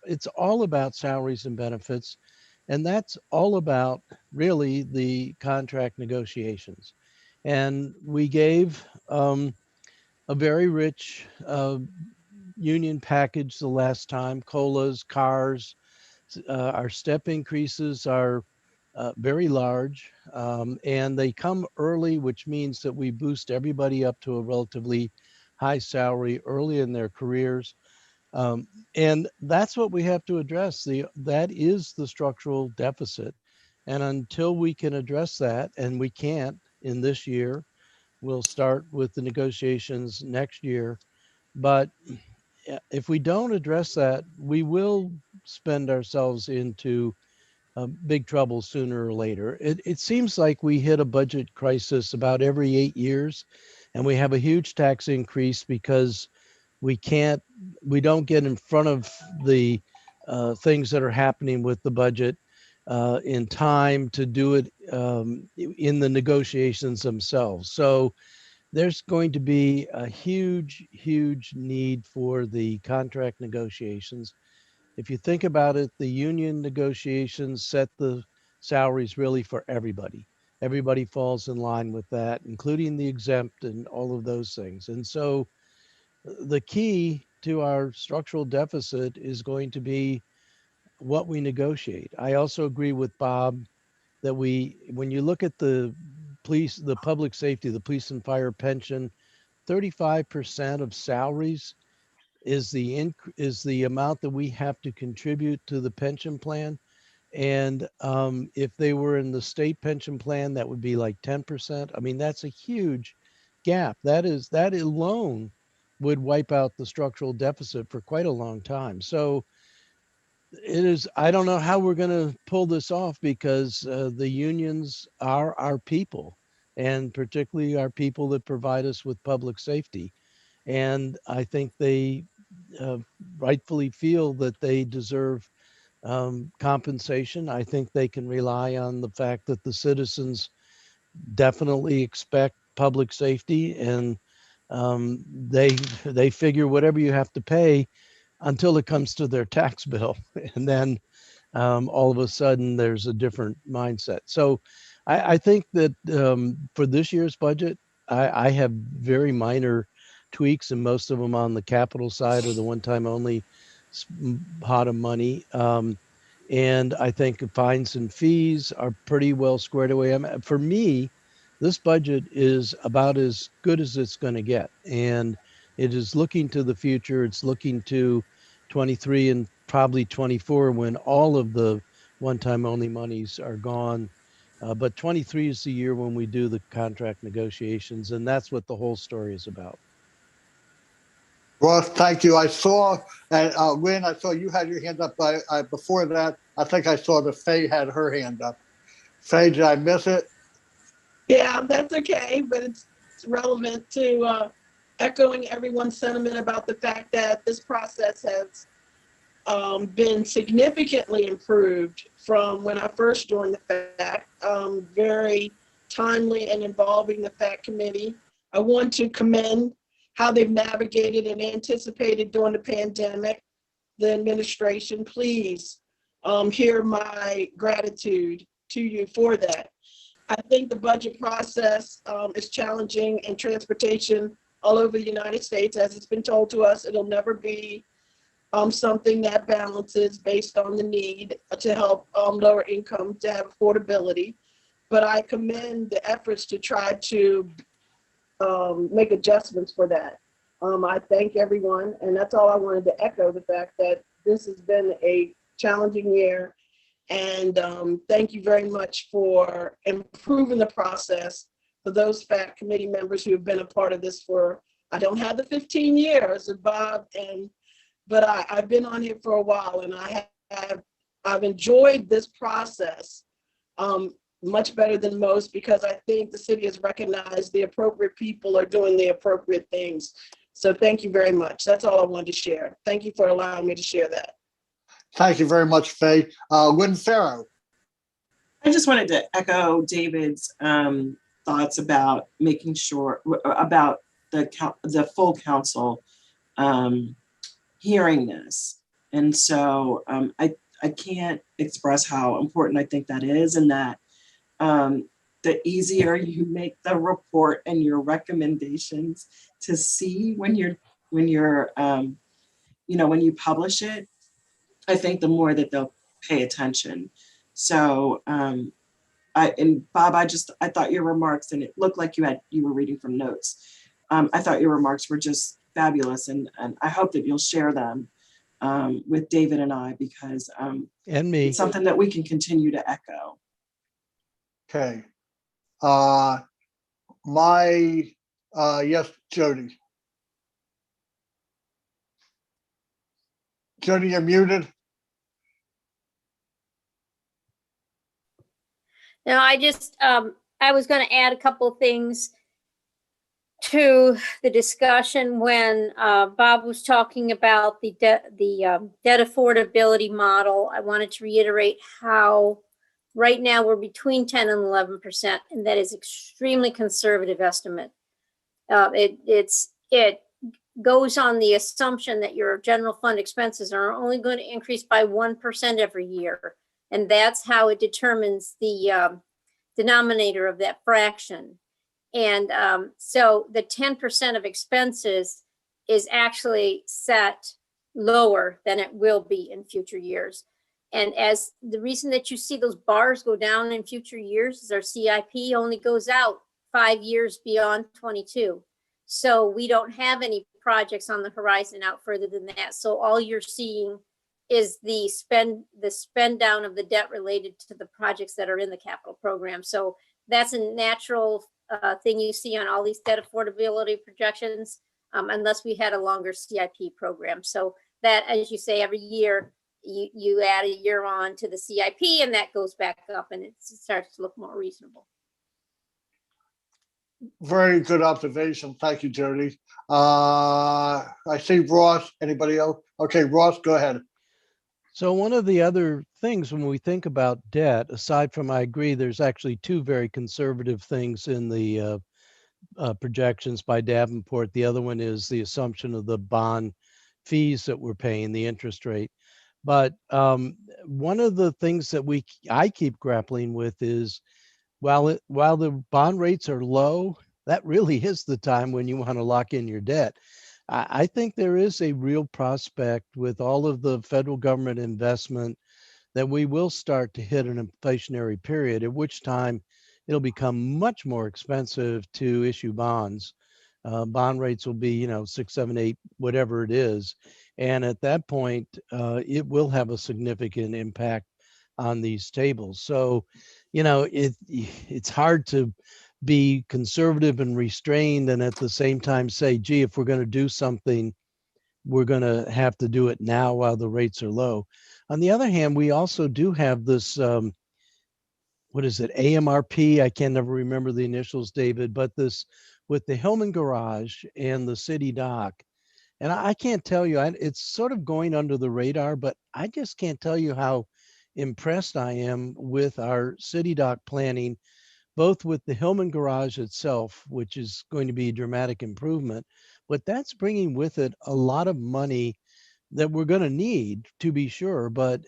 it's all about salaries and benefits. And that's all about really the contract negotiations. And we gave a very rich union package the last time, COLAs, CARs. Our step increases are very large, and they come early, which means that we boost everybody up to a relatively high salary early in their careers. And that's what we have to address. That is the structural deficit. And until we can address that, and we can't in this year, we'll start with the negotiations next year. But if we don't address that, we will spend ourselves into big trouble sooner or later. It seems like we hit a budget crisis about every 8 years, and we have a huge tax increase because we don't get in front of the things that are happening with the budget in time to do it in the negotiations themselves. So there's going to be a huge, huge need for the contract negotiations. If you think about it, the union negotiations set the salaries really for everybody. Everybody falls in line with that, including the exempt and all of those things. And so the key to our structural deficit is going to be what we negotiate. I also agree with Bob that when you look at the police, the public safety, the police and fire pension, 35% of salaries is the amount that we have to contribute to the pension plan. And if they were in the state pension plan, that would be like 10%. I mean, that's a huge gap. That alone would wipe out the structural deficit for quite a long time. So it is, I don't know how we're going to pull this off, because the unions are our people, and particularly our people that provide us with public safety. And I think they rightfully feel that they deserve compensation. I think they can rely on the fact that the citizens definitely expect public safety, and they figure whatever you have to pay until it comes to their tax bill, and then all of a sudden there's a different mindset. So I think that for this year's budget, I have very minor tweaks, and most of them on the capital side or the one-time only pot of money. And I think fines and fees are pretty well squared away. For me, this budget is about as good as it's going to get. And it is looking to the future. It's looking to 23 and probably 24, when all of the one-time only monies are gone. But 23 is the year when we do the contract negotiations, and that's what the whole story is about. Ross, thank you. I saw, and Lynn, I saw you had your hand up. Before that, I think I saw that Faye had her hand up. Faye, did I miss it? Yeah, that's okay, but it's relevant to echoing everyone's sentiment about the fact that this process has been significantly improved from when I first joined the FAC. Very timely and involving the FAC committee. I want to commend how they've navigated and anticipated during the pandemic. The administration, please hear my gratitude to you for that. I think the budget process is challenging in transportation all over the United States. As it's been told to us, it'll never be something that balances based on the need to help lower income to have affordability. But I commend the efforts to try to make adjustments for that. I thank everyone, and that's all I wanted to echo, the fact that this has been a challenging year. And thank you very much for improving the process for those FAC committee members who have been a part of this for, I don't have the 15 years of Bob, but I've been on here for a while, and I've enjoyed this process much better than most, because I think the city has recognized the appropriate people are doing the appropriate things. So thank you very much. That's all I wanted to share. Thank you for allowing me to share that. Thank you very much, Faye. Lynn Farrow. I just wanted to echo David's thoughts about making sure about the full council hearing this. And so I can't express how important I think that is, and that the easier you make the report and your recommendations to see when you publish it, I think the more that they'll pay attention. So and Bob, I thought your remarks, and it looked like you were reading from notes. I thought your remarks were just fabulous, and I hope that you'll share them with David and I, because and me, it's something that we can continue to echo. Okay. Yes, Jody. Jody, you're muted. No, I just, I was going to add a couple of things to the discussion when Bob was talking about the debt affordability model. I wanted to reiterate how right now we're between 10 and 11%, and that is extremely conservative estimate. It goes on the assumption that your general fund expenses are only going to increase by 1% every year. And that's how it determines the denominator of that fraction. And so the 10% of expenses is actually set lower than it will be in future years. And as the reason that you see those bars go down in future years is our CIP only goes out 5 years beyond 22. So we don't have any projects on the horizon out further than that. So all you're seeing is the spend down of the debt related to the projects that are in the capital program. So that's a natural thing you see on all these debt affordability projections, unless we had a longer CIP program. So that, as you say, every year you add a year on to the CIP and that goes back up and it starts to look more reasonable. Very good observation. Thank you, Jody. I see Ross. Anybody else? Okay, Ross, go ahead. So one of the other things when we think about debt, aside from, I agree, there's actually two very conservative things in the projections by Davenport. The other one is the assumption of the bond fees that we're paying, the interest rate. But one of the things that I keep grappling with is while the bond rates are low, that really is the time when you want to lock in your debt. I think there is a real prospect with all of the federal government investment that we will start to hit an inflationary period, at which time it'll become much more expensive to issue bonds. Bond rates will be, 6, 7, 8, whatever it is. And at that point, it will have a significant impact on these tables. So, it's hard to be conservative and restrained and at the same time say, gee, if we're going to do something, we're going to have to do it now while the rates are low. On the other hand, we also do have this, what is it, AMRP? I can never remember the initials, David, but this with the Hillman Garage and the city dock. And I can't tell you, it's sort of going under the radar, but I just can't tell you how impressed I am with our city dock planning, both with the Hillman Garage itself, which is going to be a dramatic improvement, but that's bringing with it a lot of money that we're going to need, to be sure. But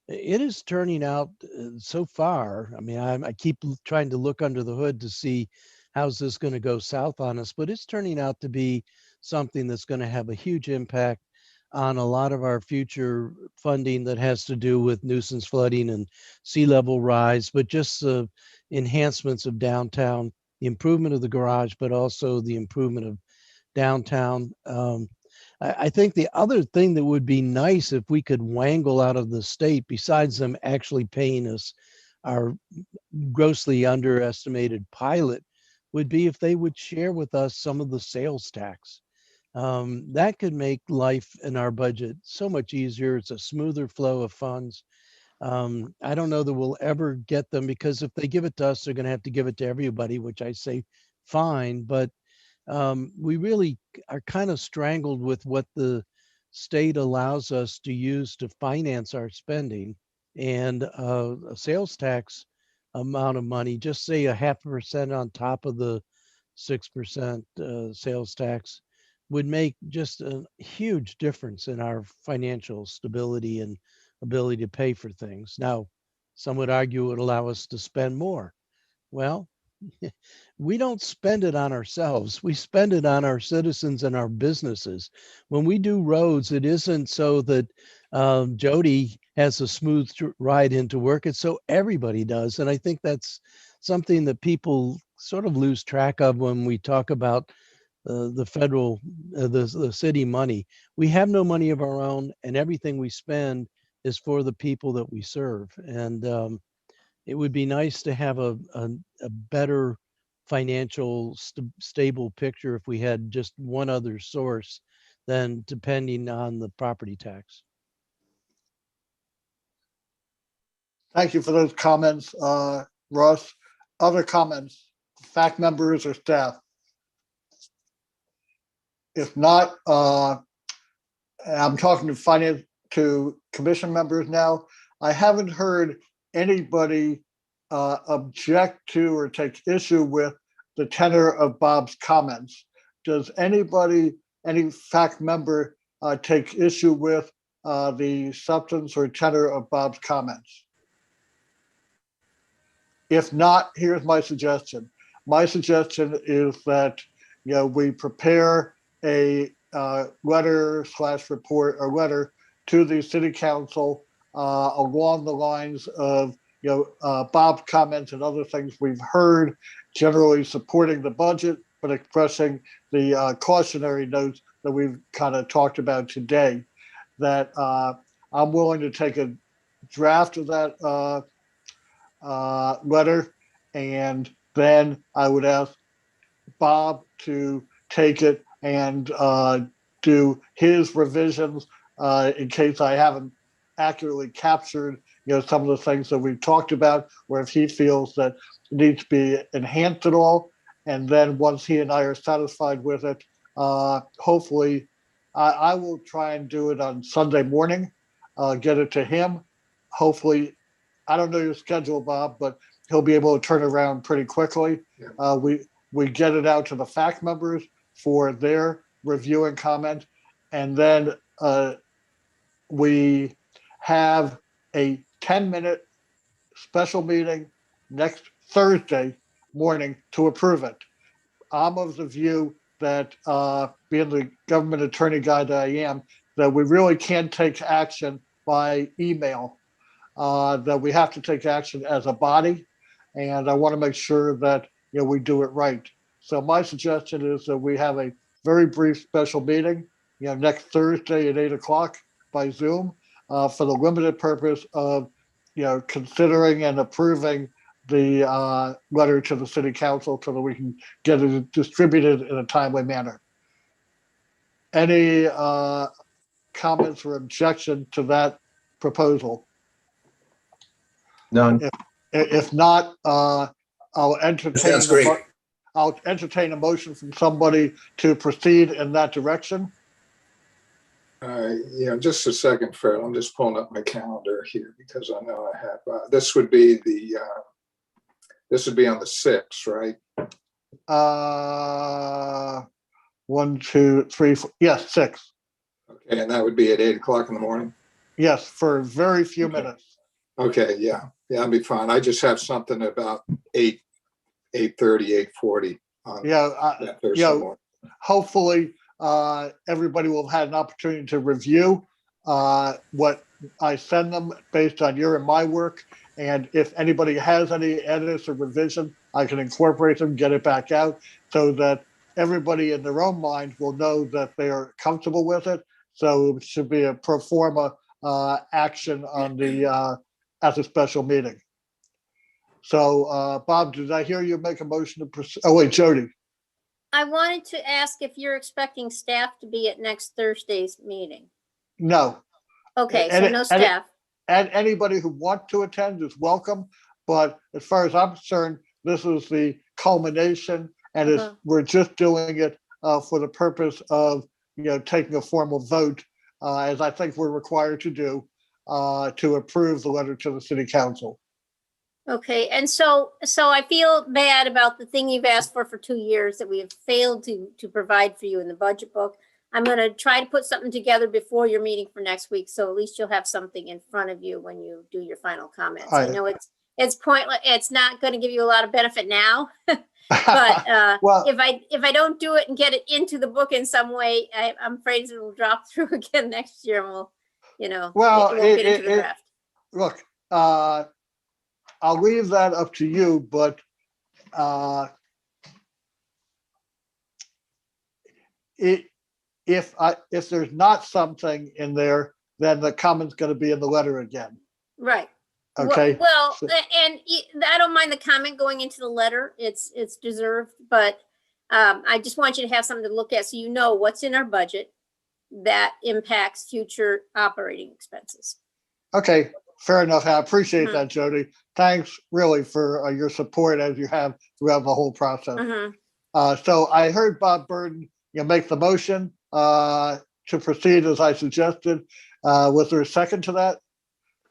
it is turning out so far. I mean, I keep trying to look under the hood to see how's this going to go south on us, but it's turning out to be something that's going to have a huge impact on a lot of our future funding that has to do with nuisance flooding and sea level rise, but just the enhancements of downtown, the improvement of the garage, but also the improvement of downtown. I think the other thing that would be nice if we could wangle out of the state, besides them actually paying us our grossly underestimated pilot, would be if they would share with us some of the sales tax. That could make life in our budget so much easier. It's a smoother flow of funds. I don't know that we'll ever get them, because if they give it to us, they're going to have to give it to everybody, which I say fine, but we really are kind of strangled with what the state allows us to use to finance our spending. And a sales tax amount of money, just say 0.5% on top of the 6% sales tax, would make just a huge difference in our financial stability and ability to pay for things. Now, some would argue it would allow us to spend more. Well, we don't spend it on ourselves. We spend it on our citizens and our businesses. When we do roads, it isn't so that Jody has a smooth ride into work. It's so everybody does. And I think that's something that people sort of lose track of when we talk about the federal, the city money. We have no money of our own, and everything we spend is for the people that we serve. And it would be nice to have a better financial stable picture if we had just one other source than depending on the property tax. Thank you for those comments, Russ. Other comments, fact members or staff? If not, I'm talking to commission members now. I haven't heard anybody object to or take issue with the tenor of Bob's comments. Does anybody, any fact member, take issue with the substance or tenor of Bob's comments? If not, here's my suggestion. My suggestion is that we prepare a letter/report or letter to the city council along the lines of Bob's comments and other things we've heard, generally supporting the budget, but expressing the cautionary notes that we've kind of talked about today, that I'm willing to take a draft of that letter, and then I would ask Bob to take it and do his revisions in case I haven't accurately captured, some of the things that we've talked about, or if he feels that it needs to be enhanced at all. And then once he and I are satisfied with it, hopefully I will try and do it on Sunday morning, get it to him. Hopefully, I don't know your schedule, Bob, but he'll be able to turn around pretty quickly. Yeah. We get it out to the fact members for their review and comment, and then we have a 10-minute special meeting next Thursday morning to approve it. I'm of the view that, being the government attorney guy that I am, that we really can't take action by email, that we have to take action as a body. And I want to make sure that, we do it right. So my suggestion is that we have a very brief special meeting, next Thursday at 8 o'clock by Zoom, for the limited purpose of, considering and approving the letter to the city council so that we can get it distributed in a timely manner. Any comments or objection to that proposal? None. If not, I'll entertain. Sounds great. I'll entertain a motion from somebody to proceed in that direction. Just a second, Fred. I'm just pulling up my calendar here because I know I have. This would be on the 6th, right? 1, 2, 3, 4. Yes, 6. Okay, and that would be at 8 o'clock in the morning. Yes, for very few minutes. Okay, yeah, I'll be fine. I just have something about 8:30, 8:40 on that Thursday morning. Hopefully, everybody will have had an opportunity to review what I send them based on your and my work. And if anybody has any edits or revision, I can incorporate them, get it back out, so that everybody in their own mind will know that they are comfortable with it. So it should be a pro forma action on the at the special meeting. So Bob, did I hear you make a motion to proceed? Oh wait, Jody. I wanted to ask if you're expecting staff to be at next Thursday's meeting. No. Okay, so no staff. And anybody who wants to attend is welcome. But as far as I'm concerned, this is the culmination, and we're just doing it for the purpose of taking a formal vote, as I think we're required to do, to approve the letter to the city council. Okay, and so I feel bad about the thing you've asked for 2 years that we have failed to provide for you in the budget book. I'm going to try to put something together before your meeting for next week, so at least you'll have something in front of you when you do your final comments. I know it's pointless. It's not going to give you a lot of benefit now, but well, if I don't do it and get it into the book in some way, I'm afraid it will drop through again next year, and it won't get into the draft. Look, I'll leave that up to you, but if there's not something in there, then the comment's going to be in the letter again. Right. Okay. Well, and I don't mind the comment going into the letter. It's deserved, but I just want you to have something to look at so you know what's in our budget that impacts future operating expenses. Okay. Fair enough. I appreciate that, Jody. Thanks really for your support as you have throughout the whole process. So I heard Bob Burden make the motion to proceed as I suggested. Was there a second to that?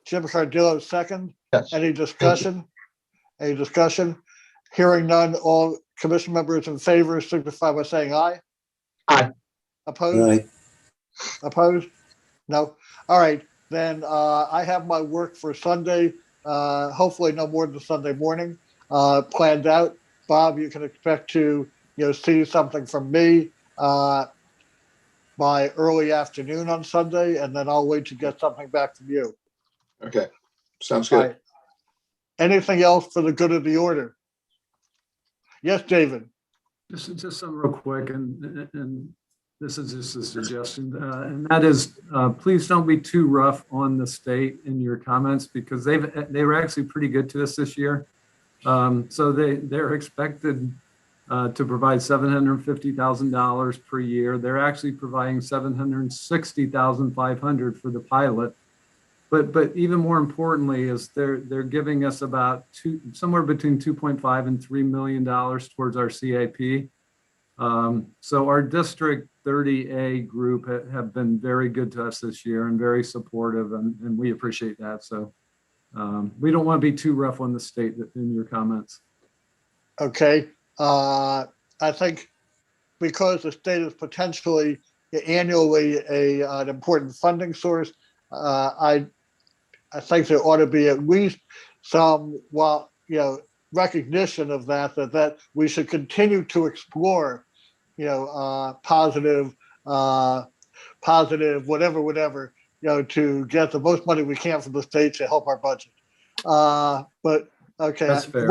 Jim Cardillo, second. Yes. Any discussion? Any discussion? Hearing none, all commission members in favor signify by saying aye. Aye. Opposed? Aye. Opposed? No. All right. Then I have my work for Sunday, hopefully no more than Sunday morning, planned out. Bob, you can expect to see something from me by early afternoon on Sunday, and then I'll wait to get something back from you. Okay, sounds good. Right. Anything else for the good of the order? Yes, David. Just some real quick, and this is just a suggestion, and that is, please don't be too rough on the state in your comments, because they were actually pretty good to us this year. So they're expected to provide $750,000 per year. They're actually providing $760,500 for the pilot. But even more importantly is they're giving us about somewhere between $2.5 and $3 million towards our CAP. So our District 30A group have been very good to us this year and very supportive, and we appreciate that. So we don't want to be too rough on the state in your comments. Okay. I think because the state is potentially annually an important funding source, I think there ought to be at least some, recognition of that we should continue to explore, positive, whatever, to get the most money we can from the state to help our budget. But okay, That's fair.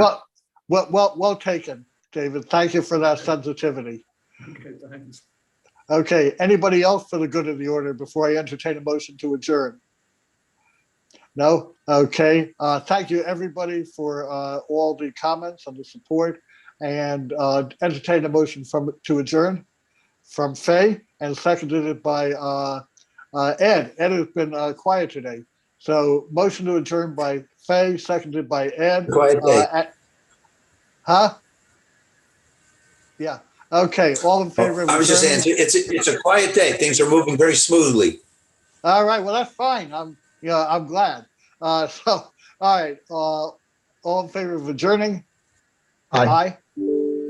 Well taken, David. Thank you for that sensitivity. Okay, thanks. Okay, anybody else for the good of the order before I entertain a motion to adjourn? No? Okay. Thank you, everybody, for all the comments and the support, and entertain a motion to adjourn from Faye, and seconded it by Ed. Ed has been quiet today. So motion to adjourn by Faye, seconded by Ed. Quiet day. Huh? Yeah. Okay. All in favor of I was just saying, it's a quiet day. Things are moving very smoothly. All right. Well, that's fine. I'm glad. So, all right. All in favor of adjourning? Aye. Aye.